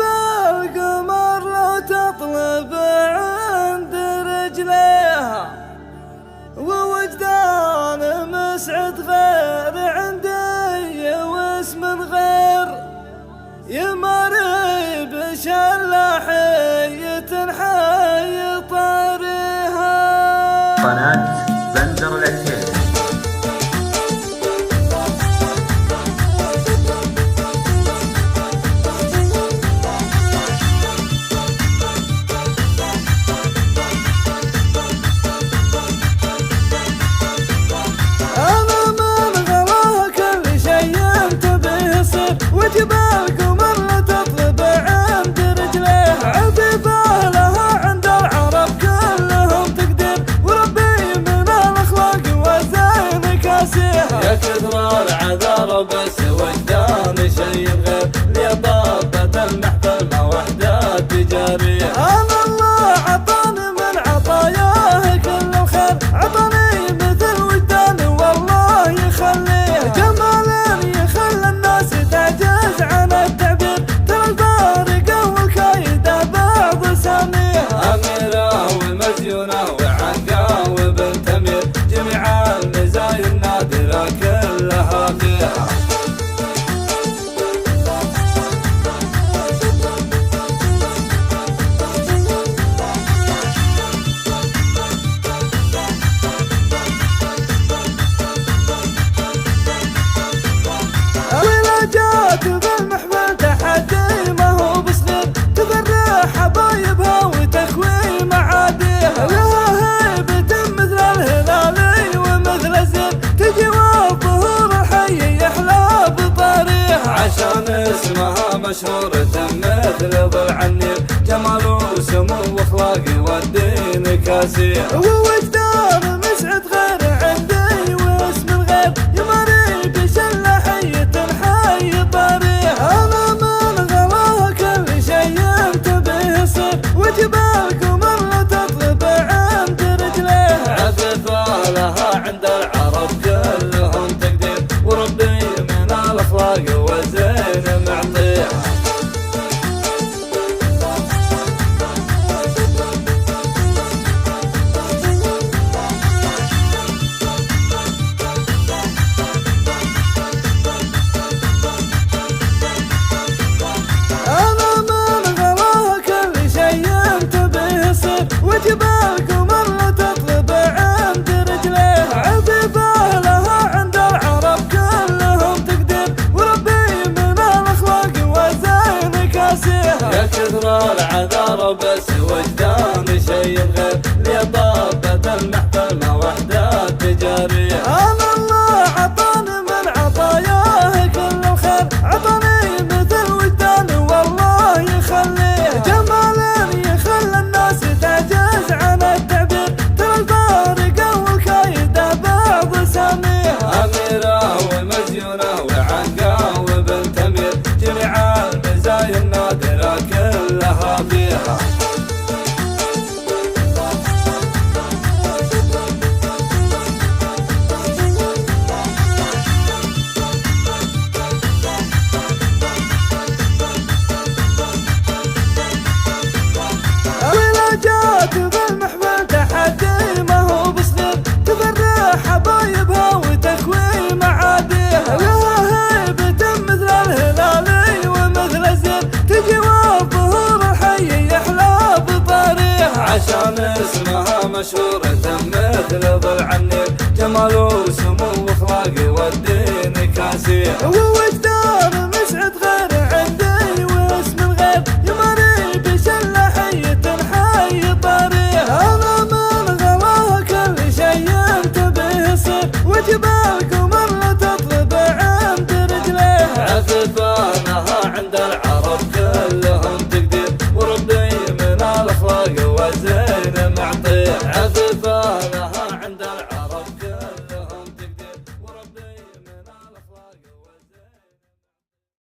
القمر لو تطلب عند رجليها، ووجدان مسعد غير عندي واسم غير يمري بشلاحية حي طارها. قناة بندر العتيبي. وجبالكم اللي تطلب عند رجليه، عفيفة لها عند العرب كلهم تقدر، وربي من الاخلاق والزين كاسيها. يا كثر العذار بس وجدان شي غير، لطابة المحفل ما وحدة تجاريه. انا الله عطاني من عطاياه كل الخير، عطاني مثل وجدان والله يخليه، جمال يخلي الناس تعجز عن التعبير، ترى الفارقة والكايدة بعض ساميها. أميرة ومزيونة وعنقا وبنت أمير، جميع المزايا النادرة كلها فيها. جات بالمحفل تحدي ما هو بصغير، تفرح حبايبها وتخوي معاديها، لها هيبة مثل الهلالي ومثل الزين، تجي والظهور الحي يحلى بطريها. عشان اسمها مشهورة مثل ضلع النيل، جمال وسمو واخلاقي والدين كاسيها. ووجدان مسعد غير عندي واسم غير يمري بشلاحية حي طريها. انا من غلاها كل شي تبيه يصير، وجبالكم اللي تطلب عند رجليها، عفيفة لها عند العرب كلهم تقدير، وربي من الاخلاق والزين معطيها. وجبالكم اللي تطلب عند رجليها، عفيفة لها عند العرب كلهم تقدر، وربي من الاخلاق والزين كاسيها. يا كثر العذار بس وجدان شي غير، لطابة المحفل ما وحدة تجاريه. انا الله عطاني من عطاياه كل الخير، عطاني مثل وجدان والله يخليه، جمال يخلي الناس تعجز عن التعبير، ترى الفارقة والكايدة بعض ساميها. أميرة ومزيونة وعنقا وبنت أمير، جميع المزايا النادرة كلها فيها. جات بالمحفل تحدي ما هو بصغير، تفرح حبايبها وتخوي معاديها، لها هيبة مثل الهلالي ومثل الزين، تجي والظهور الحي يحلى بطريها. عشان اسمها مشهورة مثل ضلع النيل، جمال وسمو واخلاقي والدين كاسيها.